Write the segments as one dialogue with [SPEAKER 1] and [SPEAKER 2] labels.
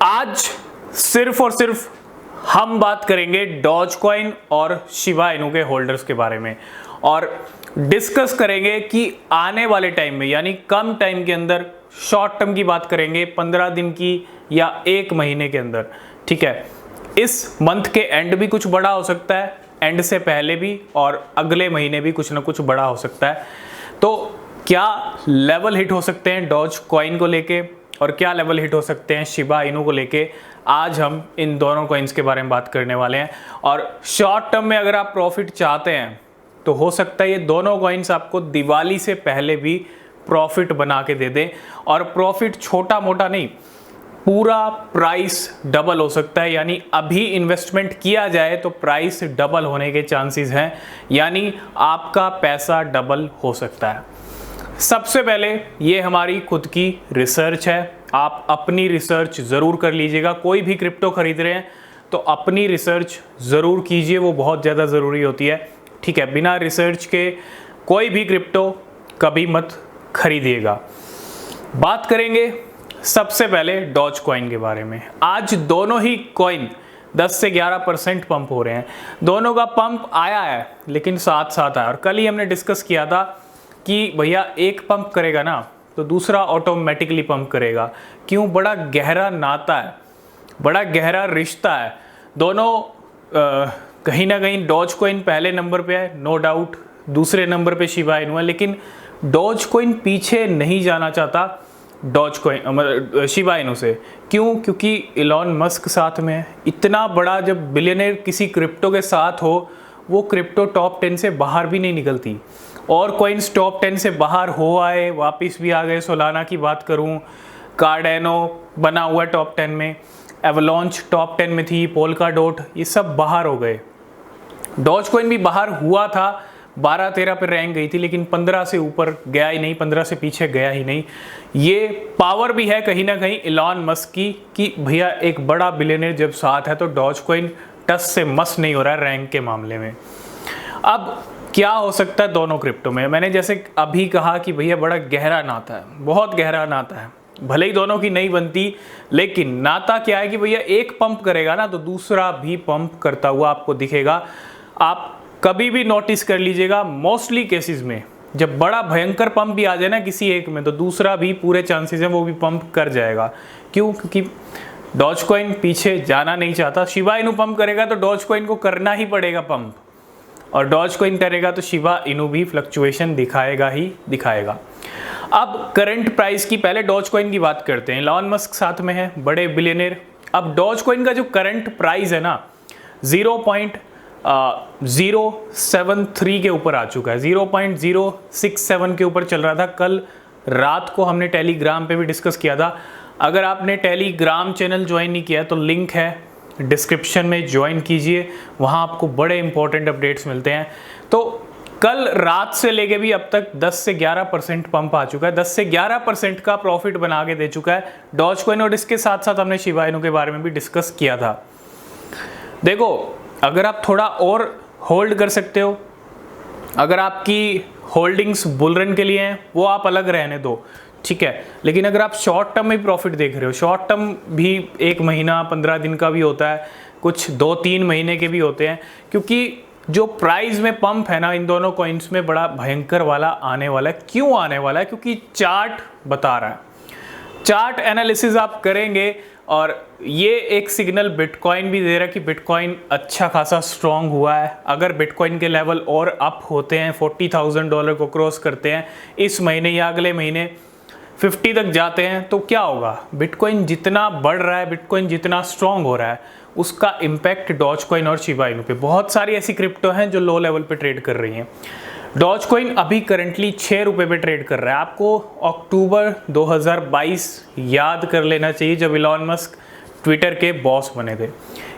[SPEAKER 1] आज सिर्फ और सिर्फ हम बात करेंगे डॉज कॉइन और शिबा इनू के होल्डर्स के बारे में और डिस्कस करेंगे कि आने वाले टाइम में यानी कम टाइम के अंदर शॉर्ट टर्म की बात करेंगे 15 दिन की या 1 महीने के अंदर। ठीक है, इस मंथ के एंड भी कुछ बड़ा हो सकता है, एंड से पहले भी और अगले महीने भी कुछ ना कुछ बड़ा हो सकता है। तो क्या लेवल हिट हो सकते हैं डॉज कॉइन को लेके और क्या लेवल हिट हो सकते हैं शिबा इनू को लेके, आज हम इन दोनों कॉइन्स के बारे में बात करने वाले हैं। और शॉर्ट टर्म में अगर आप प्रॉफिट चाहते हैं तो हो सकता है ये दोनों कॉइन्स आपको दिवाली से पहले भी प्रॉफिट बना के दे दें, और प्रॉफिट छोटा मोटा नहीं, पूरा प्राइस डबल हो सकता है। यानी अभी इन्वेस्टमेंट किया जाए तो प्राइस डबल होने के चांसेस हैं, यानी आपका पैसा डबल हो सकता है। सबसे पहले ये हमारी खुद की रिसर्च है, आप अपनी रिसर्च ज़रूर कर लीजिएगा। कोई भी क्रिप्टो खरीद रहे हैं तो अपनी रिसर्च ज़रूर कीजिए, वो बहुत ज़्यादा ज़रूरी होती है। ठीक है, बिना रिसर्च के कोई भी क्रिप्टो कभी मत खरीदिएगा। बात करेंगे सबसे पहले डॉज कॉइन के बारे में। आज दोनों ही कॉइन 10 से 11% पंप हो रहे हैं। दोनों का पंप आया है लेकिन साथ साथ आया, और कल ही हमने डिस्कस किया था कि भैया एक पंप करेगा ना तो दूसरा ऑटोमेटिकली पंप करेगा। क्यों? बड़ा गहरा नाता है, बड़ा गहरा रिश्ता है। दोनों कहीं ना कहीं डॉज कॉइन पहले नंबर पे है, नो डाउट, दूसरे नंबर पे शिबा इनू है, लेकिन डॉज कॉइन पीछे नहीं जाना चाहता डॉज कॉइन शिबा इनू से। क्यों? क्योंकि इलॉन मस्क साथ में है। इतना बड़ा जब बिलियनर किसी क्रिप्टो के साथ हो, वो क्रिप्टो टॉप 10 से बाहर भी नहीं निकलती। और कॉइन्स टॉप 10 से बाहर हो आए, वापस भी आ गए। सोलाना की बात करूं, कार्डेनो बना हुआ है टॉप 10 में, एवलॉन्च टॉप 10 में थी, पोल्काडॉट, ये सब बाहर हो गए। डॉज कॉइन भी बाहर हुआ था, 12-13 पर रैंक गई थी, लेकिन 15 से ऊपर गया ही नहीं, 15 से पीछे गया ही नहीं। ये पावर भी है कहीं ना कहीं इलॉन मस्क की कि भैया एक बड़ा बिलियनर जब साथ है तो डॉज कॉइन टस से मस नहीं हो रहा है रैंक के मामले में। अब क्या हो सकता है दोनों क्रिप्टो में? मैंने जैसे अभी कहा कि भैया बड़ा गहरा नाता है, बहुत गहरा नाता है। भले ही दोनों की नहीं बनती, लेकिन नाता क्या है कि भैया एक पंप करेगा ना तो दूसरा भी पंप करता हुआ आपको दिखेगा। आप कभी भी नोटिस कर लीजिएगा, मोस्टली केसेस में जब बड़ा भयंकर पंप भी आ जाए ना किसी एक में, तो दूसरा भी पूरे चांसेस हैं वो भी पंप कर जाएगा। क्यों? क्योंकि डॉज कॉइन पीछे जाना नहीं चाहता। शिबा इनू पंप करेगा तो डॉज कॉइन को करना ही पड़ेगा पंप, और डॉज कॉइन करेगा तो शिबा इनू भी फ्लक्चुएशन दिखाएगा ही दिखाएगा। अब करंट प्राइस की, पहले डॉज कॉइन की बात करते हैं। इलॉन मस्क साथ में है, बड़े बिलियनर। अब डॉज कॉइन का जो करंट प्राइस है ना 0.073 के ऊपर आ चुका है, 0.067 के ऊपर चल रहा था। कल रात को हमने टेलीग्राम पे भी डिस्कस किया था। अगर आपने टेलीग्राम चैनल ज्वाइन नहीं किया तो लिंक है डिस्क्रिप्शन में, ज्वाइन कीजिए, वहाँ आपको बड़े इंपॉर्टेंट अपडेट्स मिलते हैं। तो कल रात से लेके भी अब तक 10 से 11% पंप आ चुका है, 10 से 11% का प्रॉफिट बना के दे चुका है डॉज कॉइन। और इसके साथ साथ हमने शिबा इनू के बारे में भी डिस्कस किया था। देखो, अगर आप थोड़ा और होल्ड कर सकते हो, अगर आपकी होल्डिंग्स बुल रन के लिए हैं, वो आप अलग रहने दो, ठीक है। लेकिन अगर आप शॉर्ट टर्म में प्रॉफिट देख रहे हो, शॉर्ट टर्म भी 1 महीना 15 दिन का भी होता है, कुछ 2-3 महीने के भी होते हैं, क्योंकि जो प्राइस में पंप है ना इन दोनों कॉइन्स में बड़ा भयंकर वाला आने वाला है। क्यों आने वाला है? क्योंकि चार्ट बता रहा है। चार्ट एनालिसिस आप करेंगे और ये एक सिग्नल बिटकॉइन भी दे रहा है कि बिटकॉइन अच्छा खासा स्ट्रॉन्ग हुआ है। अगर बिटकॉइन के लेवल और अप होते हैं, $40,000 को क्रॉस करते हैं इस महीने या अगले महीने, 50 तक जाते हैं, तो क्या होगा? बिटकॉइन जितना बढ़ रहा है, बिटकॉइन जितना स्ट्रॉन्ग हो रहा है, उसका इम्पैक्ट डॉज कॉइन और शिबा इनू पे। बहुत सारी ऐसी क्रिप्टो हैं जो लो लेवल पे ट्रेड कर रही हैं। डॉज कॉइन अभी करंटली 6 रुपये पे ट्रेड कर रहा है। आपको अक्टूबर 2022 याद कर लेना चाहिए जब इलॉन मस्क ट्विटर के बॉस बने थे।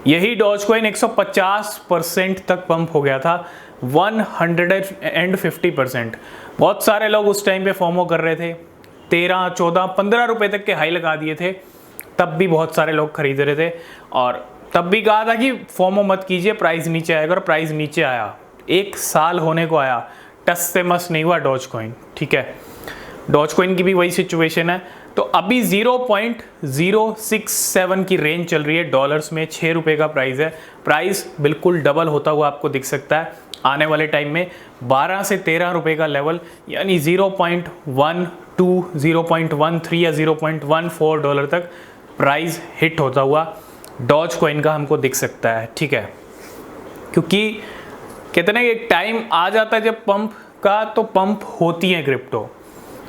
[SPEAKER 1] यही डॉज कॉइन 150% तक पंप हो गया था, 150%। बहुत सारे लोग उस टाइम पे फोमो कर रहे थे, 13, 14, 15 रुपये तक के हाई लगा दिए थे। तब भी बहुत सारे लोग खरीद रहे थे और तब भी कहा था कि फोमो मत कीजिए, प्राइस नीचे आएगा, और प्राइस नीचे आया। 1 साल होने को आया, टस से मस नहीं हुआ डॉज कॉइन। ठीक है, डॉज कॉइन की भी वही सिचुएशन है। तो अभी 0.067 की रेंज चल रही है डॉलर्स में, 6 रुपये का प्राइस है। प्राइस बिल्कुल डबल होता हुआ आपको दिख सकता है आने वाले टाइम में। 12 से 13 रुपये का लेवल, यानी 0.12, 0.13 या 0.14 डॉलर तक प्राइस हिट होता हुआ डॉज कॉइन का हमको दिख सकता है, ठीक है। क्योंकि कहते हैं एक टाइम आ जाता है जब पंप का, तो पंप होती है क्रिप्टो,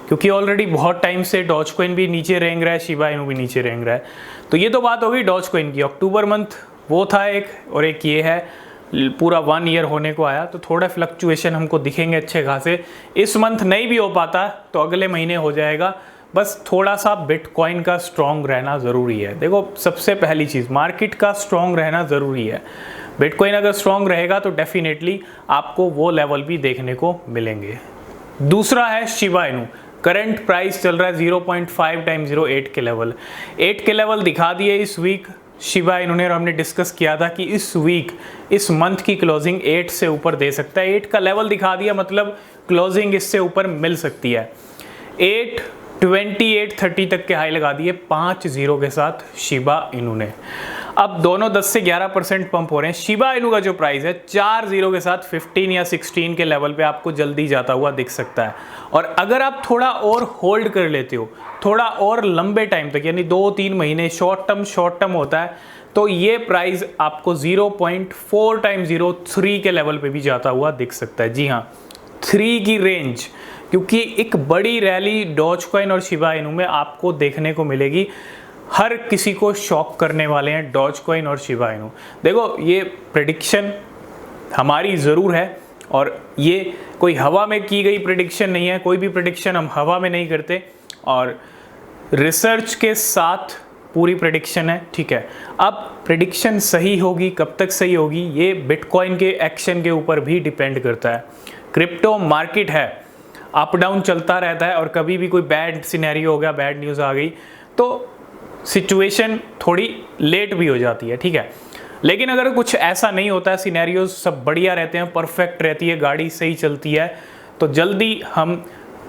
[SPEAKER 1] क्योंकि ऑलरेडी बहुत टाइम से डॉज कॉइन भी नीचे रेंग रहा है, शिबा इनू भी नीचे रेंग रहा है। तो ये तो बात होगी डॉज कॉइन की। अक्टूबर मंथ वो था एक, और एक ये है, पूरा 1 ईयर होने को आया, तो थोड़ा फ्लक्चुएशन हमको दिखेंगे अच्छे खासे। इस मंथ नहीं भी हो पाता तो अगले महीने हो जाएगा। बस थोड़ा सा बिटकॉइन का स्ट्रॉन्ग रहना ज़रूरी है। देखो सबसे पहली चीज़ मार्केट का स्ट्रॉन्ग रहना ज़रूरी है। बिटकॉइन अगर स्ट्रॉन्ग रहेगा तो डेफिनेटली आपको वो लेवल भी देखने को मिलेंगे। दूसरा है शिबा इनू। करंट प्राइस चल रहा है 0.5 टाइम 08 के लेवल, 8 के लेवल दिखा दिए इस वीक शिबा इनू ने। और हमने डिस्कस किया था कि इस वीक, इस मंथ की क्लोजिंग 8 से ऊपर दे सकता है। 8 का लेवल दिखा दिया, मतलब क्लोजिंग इससे ऊपर मिल सकती है। 820, 830 तक के हाई लगा दिए 5 0 के साथ शिबा इनू ने। अब दोनों 10 से 11% पंप हो रहे हैं। शिबा इनू का जो प्राइस है 4 0 के साथ 15 या 16 के लेवल पे आपको जल्दी जाता हुआ दिख सकता है। और अगर आप थोड़ा और होल्ड कर लेते हो, थोड़ा और लंबे टाइम तक, यानी 2-3 महीने, शॉर्ट टर्म होता है, तो ये प्राइस आपको 0.4 टाइम 03 के लेवल पे भी जाता हुआ दिख सकता है। जी हाँ, 3 की रेंज, क्योंकि एक बड़ी रैली डॉज कॉइन और शिबा इनू में आपको देखने को मिलेगी। हर किसी को शॉक करने वाले हैं डॉज कॉइन और शिबा इनू। देखो ये प्रेडिक्शन हमारी ज़रूर है, और ये कोई हवा में की गई प्रेडिक्शन नहीं है। कोई भी प्रेडिक्शन हम हवा में नहीं करते, और रिसर्च के साथ पूरी प्रेडिक्शन है, ठीक है। अब प्रेडिक्शन सही होगी, कब तक सही होगी, ये बिटकॉइन के एक्शन के ऊपर भी डिपेंड करता है। क्रिप्टो मार्केट है, अप डाउन चलता रहता है, और कभी भी कोई बैड सिनेरियो हो गया, बैड न्यूज़ आ गई, तो सिचुएशन थोड़ी लेट भी हो जाती है, ठीक है। लेकिन अगर कुछ ऐसा नहीं होता है, सिनेरियोज सब बढ़िया रहते हैं, परफेक्ट रहती है, गाड़ी सही चलती है, तो जल्दी हम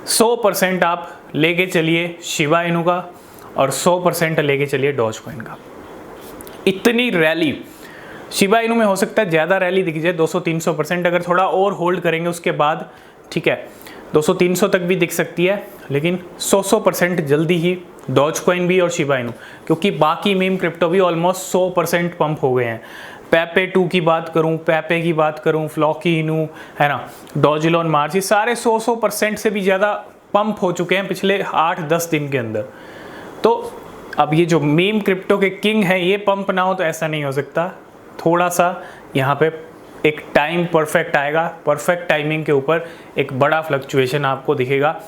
[SPEAKER 1] 100% आप लेके चलिए शिबा इनू का, और 100% लेके चलिए डॉज कॉइन का। इतनी रैली शिबा इनू में हो सकता है ज़्यादा रैली दिख जाए, 200-300%। अगर थोड़ा और होल्ड करेंगे उसके बाद, ठीक है, 200-300 तक भी दिख सकती है, लेकिन 100% जल्दी ही डॉज कॉइन भी और शिबा इनू, क्योंकि बाकी मीम क्रिप्टो भी ऑलमोस्ट 100% पंप हो गए हैं। पेपे 2 की बात करूं, पेपे की बात करूं, फ्लॉकी इनू है ना, डॉजिलॉन मार्च, ये सारे 100% से भी ज़्यादा पंप हो चुके हैं पिछले 8-10 दिन के अंदर। तो अब ये जो मीम क्रिप्टो के किंग हैं, ये पंप ना हो तो ऐसा नहीं हो सकता। थोड़ा सा यहाँ पे एक टाइम परफेक्ट आएगा, परफेक्ट टाइमिंग के ऊपर एक बड़ा फ्लक्चुएशन आपको दिखेगा।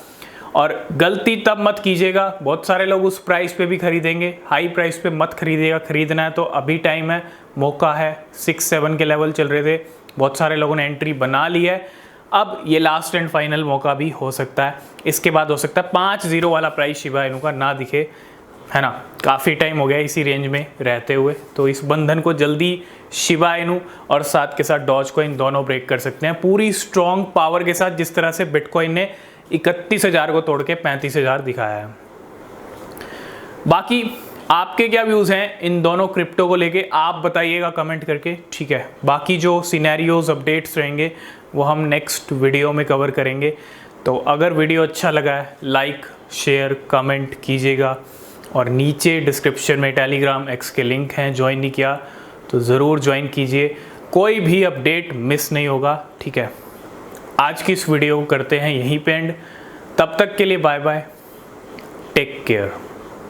[SPEAKER 1] और गलती तब मत कीजिएगा, बहुत सारे लोग उस प्राइस पे भी खरीदेंगे, हाई प्राइस पे मत खरीदिएगा। खरीदना है तो अभी टाइम है, मौका है। 6-7 के लेवल चल रहे थे, बहुत सारे लोगों ने एंट्री बना ली है। अब ये लास्ट एंड फाइनल मौका भी हो सकता है, इसके बाद हो सकता है 5 0 वाला प्राइस शिबा इनू का ना दिखे, है ना। काफ़ी टाइम हो गया इसी रेंज में रहते हुए, तो इस बंधन को जल्दी शिबा इनू और साथ के साथ डॉज कॉइन दोनों ब्रेक कर सकते हैं पूरी स्ट्रॉन्ग पावर के साथ, जिस तरह से बिटकॉइन ने 31,000 को तोड़ के 35,000 दिखाया है। बाकी आपके क्या व्यूज़ हैं इन दोनों क्रिप्टो को लेके, आप बताइएगा कमेंट करके, ठीक है। बाकी जो सिनेरियोज अपडेट्स रहेंगे वो हम नेक्स्ट वीडियो में कवर करेंगे। तो अगर वीडियो अच्छा लगा है, लाइक शेयर कमेंट कीजिएगा, और नीचे डिस्क्रिप्शन में टेलीग्राम एक्स के लिंक हैं, ज्वाइन नहीं किया तो ज़रूर ज्वाइन कीजिए, कोई भी अपडेट मिस नहीं होगा, ठीक है। आज की इस वीडियो को करते हैं यहीं पे एंड, तब तक के लिए बाय बाय, टेक केयर।